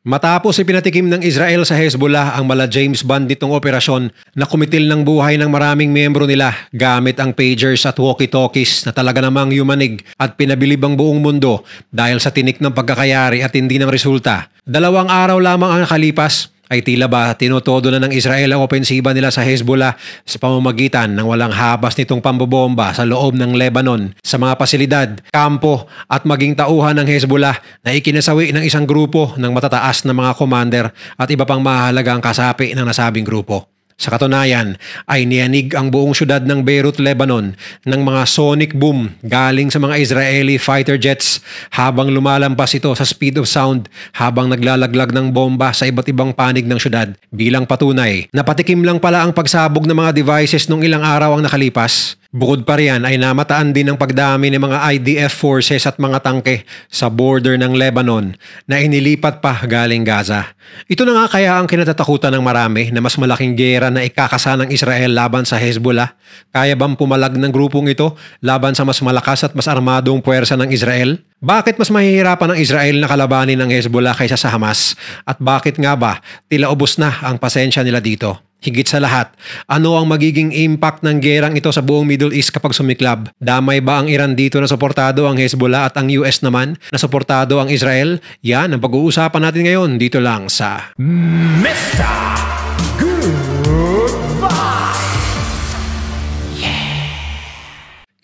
Matapos ipinatikim ng Israel sa Hezbollah ang mala James Bond nitong operasyon na kumitil ng buhay ng maraming miyembro nila gamit ang pagers at walkie-talkies na talaga namang yumanig at pinabilib ang buong mundo dahil sa tinik ng pagkakayari at hindi ng resulta. 2 araw lamang ang nakalipas ay tila ba tinotodo na ng Israel ang opensiba nila sa Hezbollah sa pamamagitan ng walang habas nitong pambobomba sa loob ng Lebanon sa mga pasilidad, kampo at maging tauhan ng Hezbollah na ikinasawi ng isang grupo ng matataas na mga commander at iba pang mahalagang kasapi ng nasabing grupo. Sa katunayan ay niyanig ang buong syudad ng Beirut, Lebanon ng mga sonic boom galing sa mga Israeli fighter jets habang lumalampas ito sa speed of sound habang naglalaglag ng bomba sa iba't ibang panig ng syudad. Bilang patunay, napatikim lang pala ang pagsabog ng mga devices nung ilang araw ang nakalipas. Bukod pa riyan ay namataan din ng pagdami ng mga IDF forces at mga tangke sa border ng Lebanon na inilipat pa galing Gaza. Ito na nga kaya ang kinatatakutan ng marami na mas malaking giyera na ikakasa ng Israel laban sa Hezbollah. Kaya bang pumalag ng grupong ito laban sa mas malakas at mas armadong puwersa ng Israel? Bakit mas mahihirapan ng Israel na kalabanin ng Hezbollah kaysa sa Hamas? At bakit nga ba tila ubos na ang pasensya nila dito? Higit sa lahat, ano ang magiging impact ng gerang ito sa buong Middle East kapag sumiklab? Damay ba ang Iran dito na suportado ang Hezbollah at ang US naman na suportado ang Israel? Yan ang pag-uusapan natin ngayon dito lang sa Mr. Goodbye!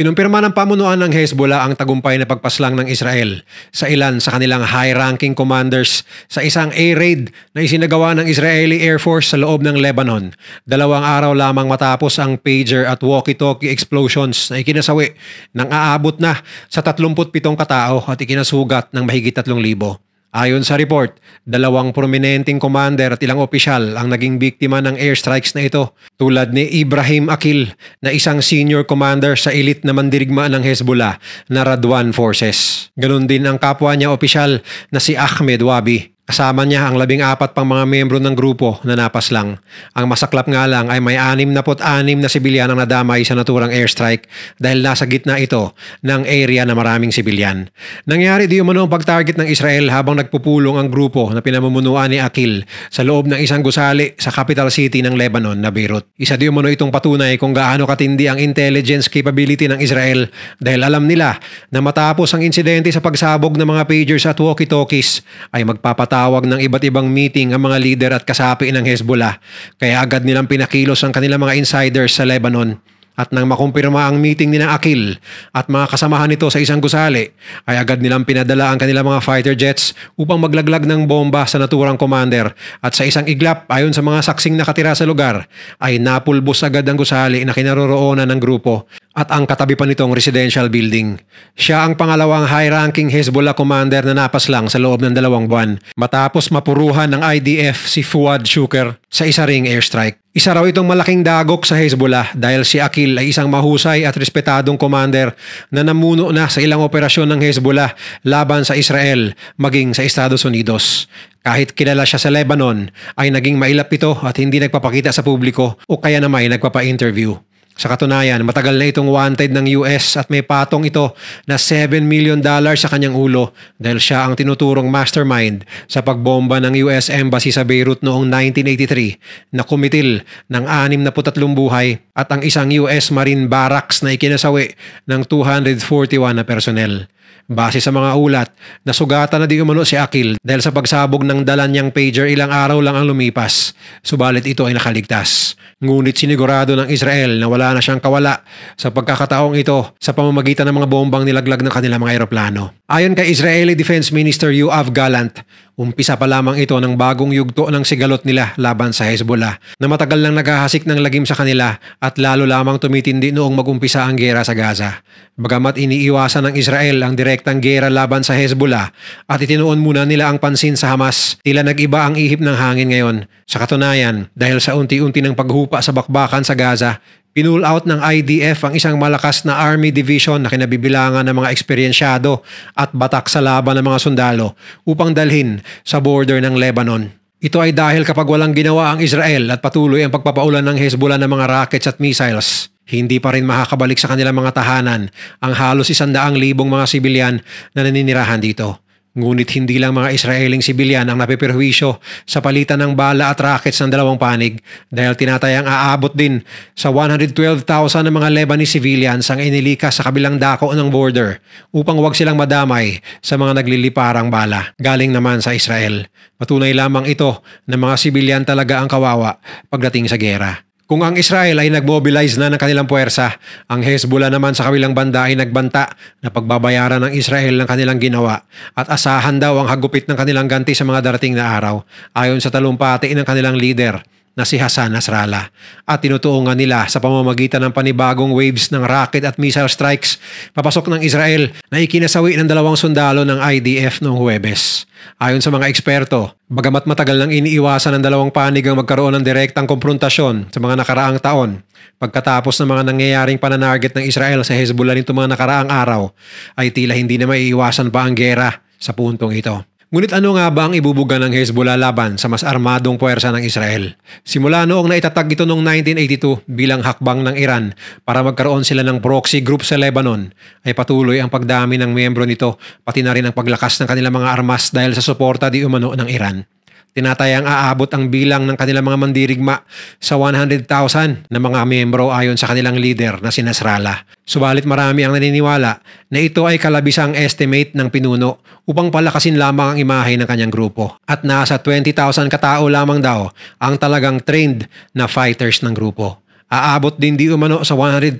Kinumpirma ng pamunuan ng Hezbollah ang tagumpay na pagpaslang ng Israel sa ilan sa kanilang high-ranking commanders sa isang air raid na isinagawa ng Israeli Air Force sa loob ng Lebanon. 2 araw lamang matapos ang pager at walkie-talkie explosions na ikinasawi ng aabot na sa 37 katao at ikinasugat ng mahigit 3,000. Ayon sa report, 2 prominenteng commander at ilang opisyal ang naging biktima ng airstrikes na ito tulad ni Ibrahim Akil na isang senior commander sa elite na mandirigma ng Hezbollah na Radwan Forces. Ganon din ang kapwa niya opisyal na si Ahmed Wabi. Kasama niya ang 14 pang mga miyembro ng grupo na napaslang. Ang masaklap nga lang ay may 66 na sibilyan ang nadamay sa naturang airstrike dahil nasa gitna ito ng area na maraming sibilyan. Nangyari di umano ang pag-target ng Israel habang nagpupulong ang grupo na pinamumunuan ni Akil sa loob ng isang gusali sa capital city ng Lebanon na Beirut. Isa di umano itong patunay kung gaano katindi ang intelligence capability ng Israel dahil alam nila na matapos ang insidente sa pagsabog ng mga pagers at walkie-talkies ay magpapatawag ng iba't ibang meeting ang mga leader at kasapi ng Hezbollah. Kaya agad nilang pinakilos ang kanilang mga insiders sa Lebanon. At nang makumpirma ang meeting ni Akil at mga kasamahan nito sa isang gusali, ay agad nilang pinadala ang kanilang mga fighter jets upang maglaglag ng bomba sa naturang commander. At sa isang iglap, ayon sa mga saksing nakatira sa lugar, ay napulbos agad ang gusali na kinaroroonan ng grupo at ang katabi pa nitong residential building. Siya ang pangalawang high-ranking Hezbollah commander na napaslang sa loob ng 2 buwan matapos mapuruhan ng IDF si Fuad Shukr sa isa ring airstrike. Isa raw itong malaking dagok sa Hezbollah dahil si Akil ay isang mahusay at respetadong commander na namuno na sa ilang operasyon ng Hezbollah laban sa Israel maging sa Estados Unidos. Kahit kilala siya sa Lebanon ay naging mailap ito at hindi nagpapakita sa publiko o kaya naman nagpapa-interview. Sa katunayan, matagal na itong wanted ng US at may patong ito na $7 million sa kanyang ulo dahil siya ang tinuturong mastermind sa pagbomba ng US Embassy sa Beirut noong 1983 na kumitil ng 63 buhay at ang isang US Marine barracks na ikinasawi ng 241 na personnel. Base sa mga ulat, nasugatan na di umano si Akil dahil sa pagsabog ng dala niyang pager ilang araw lang ang lumipas. Subalit ito ay nakaligtas. Ngunit sinigurado ng Israel na wala na siyang kawala sa pagkakataong ito sa pamamagitan ng mga bombang nilaglag ng kanilang mga eroplano. Ayon kay Israeli Defense Minister Yoav Gallant, umpisa pa lamang ito ng bagong yugto ng sigalot nila laban sa Hezbollah na matagal nang naghahasik ng lagim sa kanila at lalo lamang tumitindi noong mag-umpisa ang giyera sa Gaza. Bagamat iniiwasan ng Israel ang direktang giyera laban sa Hezbollah at itinuon muna nila ang pansin sa Hamas, tila nag-iba ang ihip ng hangin ngayon. Sa katunayan, dahil sa unti-unti ng paghupa sa bakbakan sa Gaza, pinull out ng IDF ang isang malakas na army division na kinabibilangan ng mga eksperyensyado at batak sa laban ng mga sundalo upang dalhin sa border ng Lebanon. Ito ay dahil kapag walang ginawa ang Israel at patuloy ang pagpapaulan ng Hezbollah ng mga rockets at missiles, hindi pa rin makakabalik sa kanilang mga tahanan ang halos 100,000 mga sibilyan na naninirahan dito. Ngunit hindi lang mga Israeling sibilyan ang napeperwisyo sa palitan ng bala at rockets ng dalawang panig dahil tinatayang aabot din sa 112,000 ng mga Lebanese civilians ang inilikas sa kabilang dako ng border upang wag silang madamay sa mga nagliliparang bala galing naman sa Israel. Patunay lamang ito na mga sibilyan talaga ang kawawa pagdating sa giyera. Kung ang Israel ay nagmobilize na ng kanilang puwersa, ang Hezbollah naman sa kabilang banda ay nagbanta na pagbabayaran ng Israel ng kanilang ginawa at asahan daw ang hagupit ng kanilang ganti sa mga darating na araw ayon sa talumpati ng kanilang leader na si Hassan Nasrallah. At tinutuungan nila sa pamamagitan ng panibagong waves ng rocket at missile strikes papasok ng Israel na ikinasawi ng 2 sundalo ng IDF noong Huwebes. Ayon sa mga eksperto, bagamat matagal nang iniiwasan ng dalawang panig ang magkaroon ng direktang komprontasyon sa mga nakaraang taon, pagkatapos ng mga nangyayaring pananarget ng Israel sa Hezbollah nito mga nakaraang araw, ay tila hindi na maiiwasan pa ang gera sa puntong ito. Ngunit ano nga ba ang ibubuga ng Hezbollah laban sa mas armadong puwersa ng Israel? Simula noong naitatag ito noong 1982 bilang hakbang ng Iran para magkaroon sila ng proxy group sa Lebanon, ay patuloy ang pagdami ng miyembro nito pati na rin ang paglakas ng kanilang mga armas dahil sa suporta di umano ng Iran. Tinatayang aabot ang bilang ng kanilang mga mandirigma sa 100,000 na mga miyembro ayon sa kanilang leader na si Nasrallah. Subalit marami ang naniniwala na ito ay kalabisang estimate ng pinuno upang palakasin lamang ang imahe ng kanyang grupo. At nasa 20,000 katao lamang daw ang talagang trained na fighters ng grupo. Aabot din di umano sa 100,000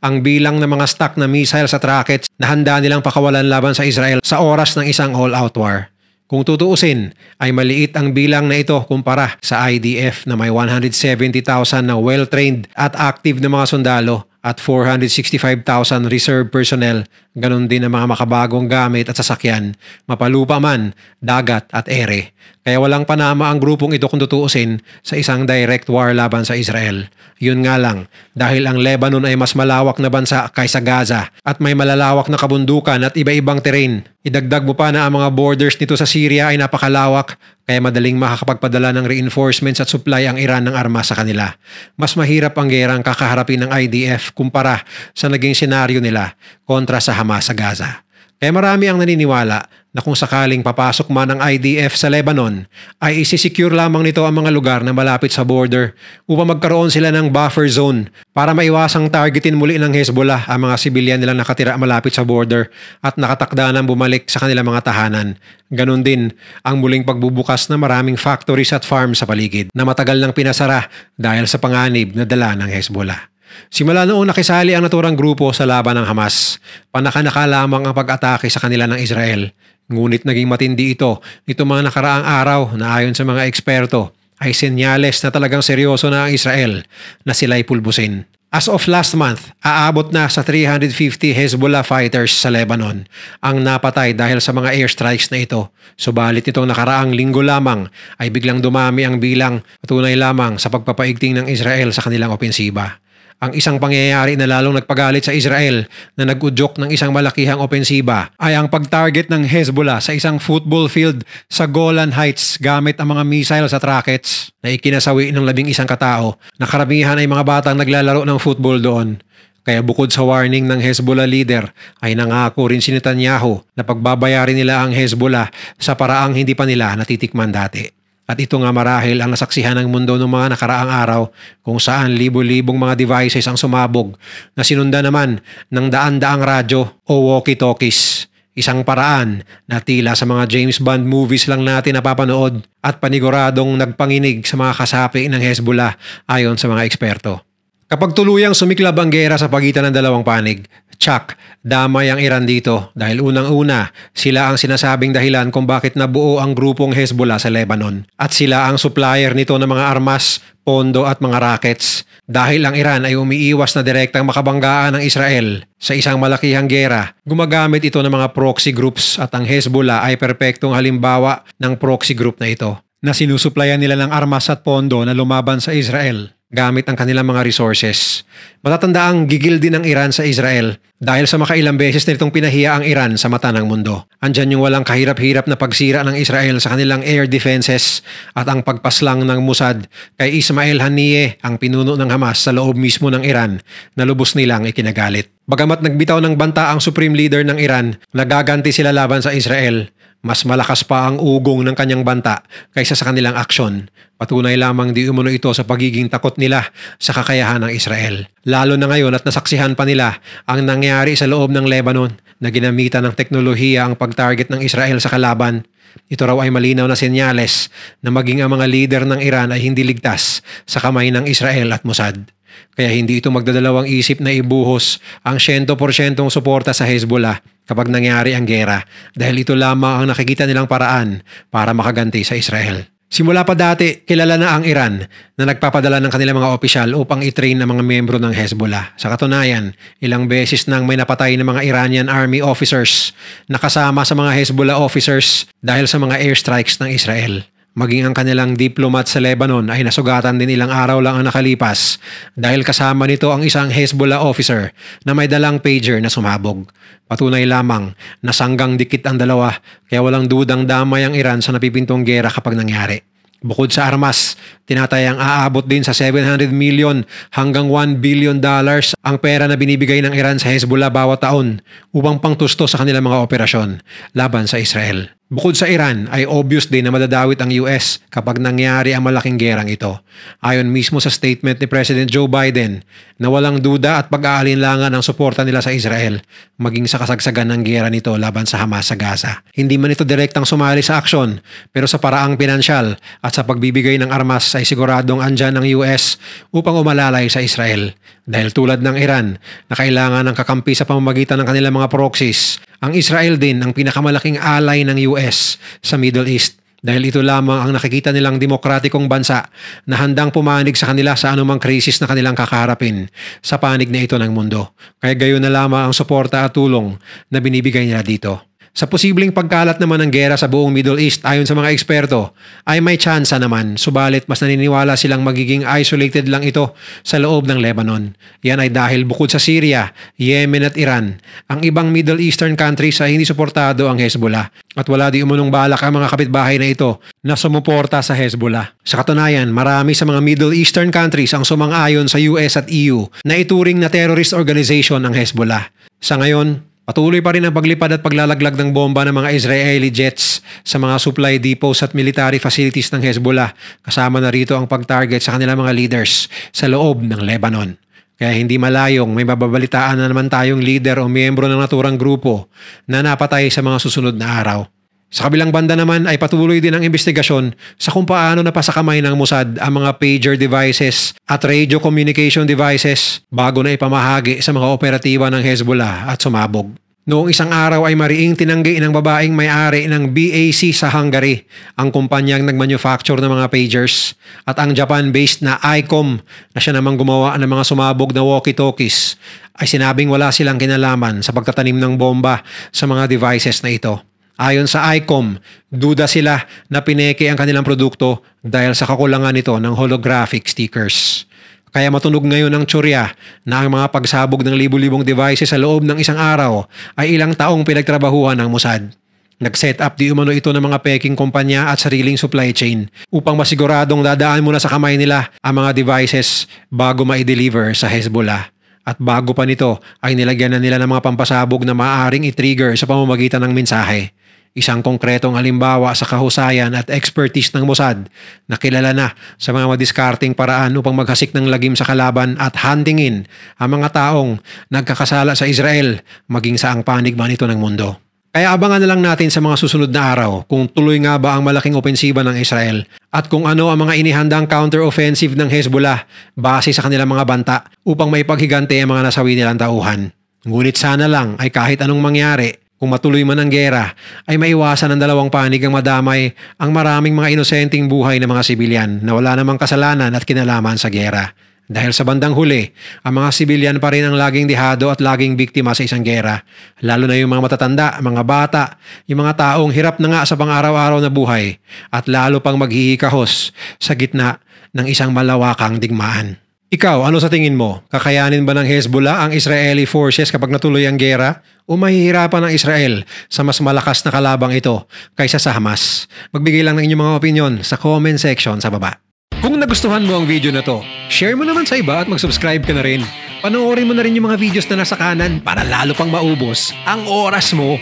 ang bilang ng mga stock na missiles at rockets na handa nilang pakawalan laban sa Israel sa oras ng isang all-out war. Kung tutuusin, ay maliit ang bilang na ito kumpara sa IDF na may 170,000 na well-trained at active na mga sundalo at 465,000 reserve personnel, ganon din ang mga makabagong gamit at sasakyan, mapalupa man, dagat at ere. Kaya walang panama ang grupong ito kung tutuusin sa isang direct war laban sa Israel. Yun nga lang, dahil ang Lebanon ay mas malawak na bansa kaysa Gaza at may malalawak na kabundukan at iba-ibang terrain. Idagdag mo pa na ang mga borders nito sa Syria ay napakalawak kaya madaling makakapagpadala ng reinforcements at supply ang Iran ng armas sa kanila. Mas mahirap ang gerang kakaharapin ng IDF kumpara sa naging senaryo nila kontra sa Hamas sa Gaza. Kaya marami ang naniniwala na kung sakaling papasok man ang IDF sa Lebanon, ay isisecure lamang nito ang mga lugar na malapit sa border upang magkaroon sila ng buffer zone para maiwasang targetin muli ng Hezbollah ang mga sibilyan nilang nakatira malapit sa border at nakatakda ng bumalik sa kanilang mga tahanan. Ganon din ang muling pagbubukas ng maraming factories at farms sa paligid na matagal nang pinasara dahil sa panganib na dala ng Hezbollah. Simula noong nakisali ang naturang grupo sa laban ng Hamas, panaka-naka lamang ang pag-atake sa kanila ng Israel. Ngunit naging matindi ito mga nakaraang araw na ayon sa mga eksperto ay senyales na talagang seryoso na ang Israel na sila'y pulbusin. As of last month, aabot na sa 350 Hezbollah fighters sa Lebanon ang napatay dahil sa mga airstrikes na ito. Subalit nitong nakaraang linggo lamang ay biglang dumami ang bilang, patunay lamang sa pagpapaigting ng Israel sa kanilang opensiba. Ang isang pangyayari na lalong nagpagalit sa Israel na nag-udyok ng isang malakihang opensiba ay ang pag-target ng Hezbollah sa isang football field sa Golan Heights gamit ang mga missiles at rockets na ikinasawi ng 11 katao na karamihan ay mga batang naglalaro ng football doon. Kaya bukod sa warning ng Hezbollah leader ay nangako rin si Netanyahu na pagbabayarin nila ang Hezbollah sa paraang hindi pa nila natitikman dati. At ito nga marahil ang nasaksihan ng mundo ng mga nakaraang araw kung saan libo-libong mga devices ang sumabog na sinunda naman ng daan-daang radyo o walkie-talkies. Isang paraan na tila sa mga James Bond movies lang natin napapanood at paniguradong nagpanginig sa mga kasapi ng Hezbollah ayon sa mga eksperto. Kapag tuluyang sumiklab ang gera sa pagitan ng dalawang panig, tsak, damay ang Iran dito dahil unang-una, sila ang sinasabing dahilan kung bakit nabuo ang grupong Hezbollah sa Lebanon. At sila ang supplier nito ng mga armas, pondo at mga rockets. Dahil ang Iran ay umiiwas na direktang makabanggaan ng Israel sa isang malakihang gera, gumagamit ito ng mga proxy groups at ang Hezbollah ay perpektong halimbawa ng proxy group na ito na sinusuplayan nila ng armas at pondo na lumaban sa Israel. gamit ang kanilang mga resources. Matatandaang gigil din ng Iran sa Israel dahil sa makailang beses nitong pinahiya ang Iran sa mata ng mundo. Andyan yung walang kahirap-hirap na pagsira ng Israel sa kanilang air defenses at ang pagpaslang ng Mossad kay Ismail Haniyeh, ang pinuno ng Hamas sa loob mismo ng Iran, na lubos nilang ikinagalit. Bagamat nagbitaw ng banta ang supreme leader ng Iran, nagaganti sila laban sa Israel. Mas malakas pa ang ugong ng kanyang banta kaysa sa kanilang aksyon. Patunay lamang di umuno ito sa pagiging takot nila sa kakayahan ng Israel. Lalo na ngayon at nasaksihan pa nila ang nangyari sa loob ng Lebanon na ginamitan ng teknolohiya ang pag-target ng Israel sa kalaban. Ito raw ay malinaw na senyales na maging ang mga leader ng Iran ay hindi ligtas sa kamay ng Israel at Mossad. Kaya hindi ito magdadalawang isip na ibuhos ang 100% suporta sa Hezbollah kapag nangyari ang gera dahil ito lamang ang nakikita nilang paraan para makaganti sa Israel. Simula pa dati, kilala na ang Iran na nagpapadala ng kanilang mga opisyal upang i-train ang mga miyembro ng Hezbollah. Sa katunayan, ilang beses nang may napatay ng mga Iranian army officers na kasama sa mga Hezbollah officers dahil sa mga airstrikes ng Israel. Maging ang kanilang diplomat sa Lebanon ay nasugatan din ilang araw lang ang nakalipas dahil kasama nito ang isang Hezbollah officer na may dalang pager na sumabog. Patunay lamang na sanggang dikit ang dalawa kaya walang dudang damay ang Iran sa napipintong gera kapag nangyari. Bukod sa armas, tinatayang aabot din sa 700 million hanggang $1 billion ang pera na binibigay ng Iran sa Hezbollah bawat taon upang pangtusto sa kanilang mga operasyon laban sa Israel. Bukod sa Iran ay obvious din na madadawit ang US kapag nangyari ang malaking gerang ito. Ayon mismo sa statement ni President Joe Biden na walang duda at pag-aalinlangan ang suporta nila sa Israel maging sa kasagsagan ng gera nito laban sa Hamas sa Gaza. Hindi man ito direktang sumali sa aksyon pero sa paraang pinansyal at sa pagbibigay ng armas ay siguradong andyan ang US upang umalalay sa Israel. Dahil tulad ng Iran na kailangan ng kakampi sa pamamagitan ng kanilang mga proxies, ang Israel din ang pinakamalaking ally ng US sa Middle East dahil ito lamang ang nakikita nilang demokratikong bansa na handang pumanig sa kanila sa anumang krisis na kanilang kakaharapin sa panig na ito ng mundo. Kaya gayon na lamang ang suporta at tulong na binibigay nila dito. Sa posibleng pagkalat naman ng gera sa buong Middle East ayon sa mga eksperto ay may tsansa naman, subalit mas naniniwala silang magiging isolated lang ito sa loob ng Lebanon. Yan ay dahil bukod sa Syria, Yemen at Iran, ang ibang Middle Eastern countries ay hindi suportado ang Hezbollah at wala di umunong balak ang mga kapitbahay na ito na sumuporta sa Hezbollah. Sa katunayan, marami sa mga Middle Eastern countries ang sumang-ayon sa US at EU na ituring na terrorist organization ang Hezbollah. Sa ngayon, patuloy pa rin ang paglipad at paglalaglag ng bomba ng mga Israeli jets sa mga supply depots at military facilities ng Hezbollah, kasama na rito ang pag-target sa kanilang mga leaders sa loob ng Lebanon. Kaya hindi malayong may mababalitaan na naman tayong leader o miyembro ng naturang grupo na napatay sa mga susunod na araw. Sa kabilang banda naman ay patuloy din ang investigasyon sa kung paano napasa kamay ng Mossad ang mga pager devices at radio communication devices bago na ipamahagi sa mga operatiba ng Hezbollah at sumabog. Noong isang araw ay mariing tinanggi ng babaeng may-ari ng BAC sa Hungary ang kumpanyang nagmanufacture ng mga pagers at ang Japan-based na ICOM na siya namang gumawa ng mga sumabog na walkie-talkies ay sinabing wala silang kinalaman sa pagtatanim ng bomba sa mga devices na ito. Ayon sa ICOM, duda sila na pineke ang kanilang produkto dahil sa kakulangan nito ng holographic stickers. Kaya matunog ngayon ang tsorya na ang mga pagsabog ng libu-libong devices sa loob ng isang araw ay ilang taong pinagtrabahuhan ng Mossad. Nag-set up di umano ito ng mga peking kumpanya at sariling supply chain upang masiguradong dadaan muna sa kamay nila ang mga devices bago ma-deliver sa Hezbollah. At bago pa nito ay nilagyan na nila ng mga pampasabog na maaaring i-trigger sa pamamagitan ng mensahe. Isang konkretong halimbawa sa kahusayan at expertise ng Mossad na kilala na sa mga madiskarting paraan upang maghasik ng lagim sa kalaban at huntingin ang mga taong nagkakasala sa Israel maging sa ang panig man ito ng mundo. Kaya abangan na lang natin sa mga susunod na araw kung tuloy nga ba ang malaking opensiba ng Israel at kung ano ang mga inihandang counter-offensive ng Hezbollah base sa kanilang mga banta upang maipaghigante ang mga nasawi nilang tauhan. Ngunit sana lang ay kahit anong mangyari, kung matuloy man ang gera, ay maiwasan ng dalawang panig ang madamay ang maraming mga inosenteng buhay ng mga sibilyan na wala namang kasalanan at kinalaman sa gera. Dahil sa bandang huli, ang mga sibilyan pa rin ang laging dihado at laging biktima sa isang gera. Lalo na yung mga matatanda, mga bata, yung mga taong hirap na nga sa pang-araw-araw na buhay at lalo pang maghihikahos sa gitna ng isang malawakang digmaan. Ikaw, ano sa tingin mo? Kakayanin ba ng Hezbollah ang Israeli forces kapag natuloy ang gera? O mahihirapan ng Israel sa mas malakas na kalabang ito kaysa sa Hamas? Magbigay lang ng inyong mga opinion sa comment section sa baba. Kung nagustuhan mo ang video na to, share mo naman sa iba at mag-subscribe ka na rin. Panoorin mo na rin yung mga videos na nasa kanan para lalo pang maubos ang oras mo.